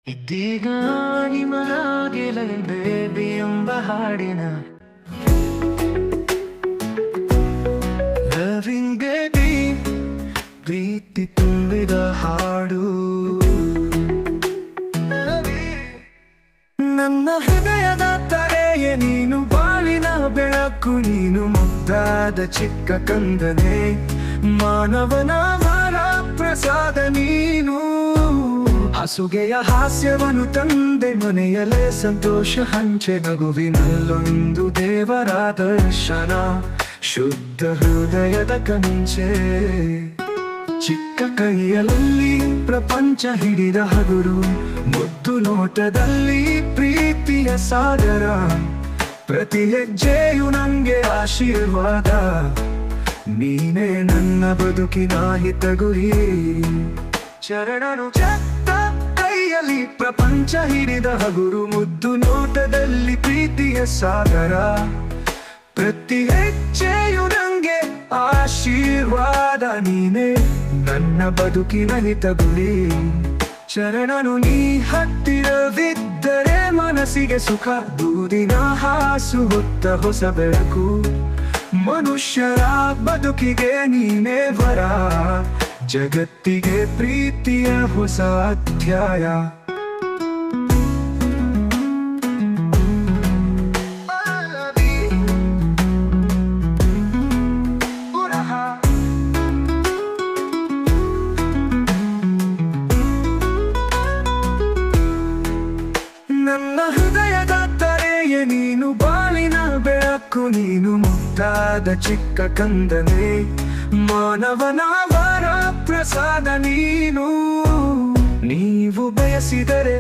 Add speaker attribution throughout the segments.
Speaker 1: ಇದೀಗ ನಿಮಗಾಗಿರಲಿ ಬೇಬಿ ಎಂಬ ಹಾಡಿನ ಲವಿಂಗ್ ಬೇಬಿ ಪ್ರೀತಿ ತುಂಬಿದ ಹಾಡು ನನ್ನ ಹೃದಯದ ತರೆಯೇ ನೀನು ಬಾಳಿನ ಬೆಳಕು ನೀನು ಮುದ್ದಾದ ಚಿಕ್ಕ ಕಂದನೆ ಮಾನವನ ವರ ಪ್ರಸಾದ ನೀನು ಹಸುಗೆಯ ಹಾಸ್ಯವನ್ನು ತಂದೆ ಮನೆಯಲ್ಲೇ ಸಂತೋಷ ಹಂಚೆ ನಗುವಿನಲ್ಲೊಂದು ದೇವರ ದರ್ಶನ ಶುದ್ಧ ಹೃದಯದ ಕಂಚೆ ಚಿಕ್ಕ ಕೈಯಲ್ಲಿ ಪ್ರಪಂಚ ಹಿಡಿದ ಹಗುರು ಮುದ್ದು ನೋಟದಲ್ಲಿ ಪ್ರೀತಿಯ ಸಾಗರ ಪ್ರತಿ ಹೆಜ್ಜೆಯು ನಂಗೆ ಆಶೀರ್ವಾದ ನೀನೇ ನನ್ನ ಬದುಕಿನ ಹಿತಗುರಿ ಚರಣನು ಚತ್ತ ಕೈಯಲ್ಲಿ ಪ್ರಪಂಚ ಹಿಡಿದ ಹಗುರು ಮುದ್ದು ನೋಟದಲ್ಲಿ ಪ್ರೀತಿಯ ಸಾಗರ ಪ್ರತಿ ಹೆಜ್ಜೆಯು ನಂಗೆ ಆಶೀರ್ವಾದ ನೀನೇ ನನ್ನ ಬದುಕಿನ ಹಿತಗುರಿ ಚರಣನು ನೀ ಹತ್ತಿರವಿದ್ದರೆ ಮನಸ್ಸಿಗೆ ಸುಖ ದೂದಿನ ಹಾಸು ಹೊತ್ತ ಹೊಸ ಬೆಳಕು ಮನುಷ್ಯರ ಬದುಕಿಗೆ ನೀನೇ ವರ ಜಗತ್ತಿಗೆ ಪ್ರೀತಿಯ ಹೊಸ ಅಧ್ಯಾಯ ನನ್ನ ಹೃದಯದ ತರೆಯೇ ನೀನು ಬಾಳಿನ ಬೆಳಕು ನೀನು ಮುದ್ದಾದ ಚಿಕ್ಕ ಕಂದನೆ ಮಾನವನ ವರ ಪ್ರಸಾದ ನೀನು ನೀವು ಬಯಸಿದರೆ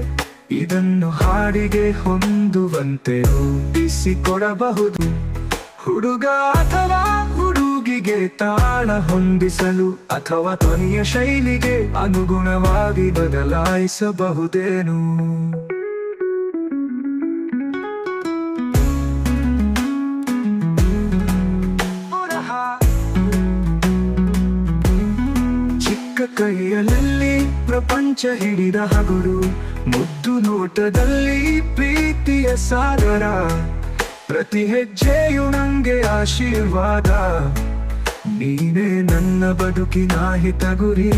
Speaker 1: ಇದನ್ನು ಹಾಡಿಗೆ ಹೊಂದುವಂತೆ ರೂಪಿಸಿಕೊಡಬಹುದು ಹುಡುಗ ಅಥವಾ ಹುಡುಗಿಗೆ ತಾಳ ಹೊಂದಿಸಲು ಅಥವಾ ಧ್ವನಿಯ ಶೈಲಿಗೆ ಅನುಗುಣವಾಗಿ ಬದಲಾಯಿಸಬಹುದೇನು ಕೈಯಲ್ಲಿ ಪ್ರಪಂಚ ಹಿಡಿದ ಹಗುರು ಮುದ್ದು ನೋಟದಲ್ಲಿ ಪ್ರೀತಿಯ ಸಾಗರ ಪ್ರತಿ ಹೆಜ್ಜೆಯು ನಂಗೆ ಆಶೀರ್ವಾದ ನೀನೇ ನನ್ನ ಬದುಕಿನ ಹಿತಗುರಿ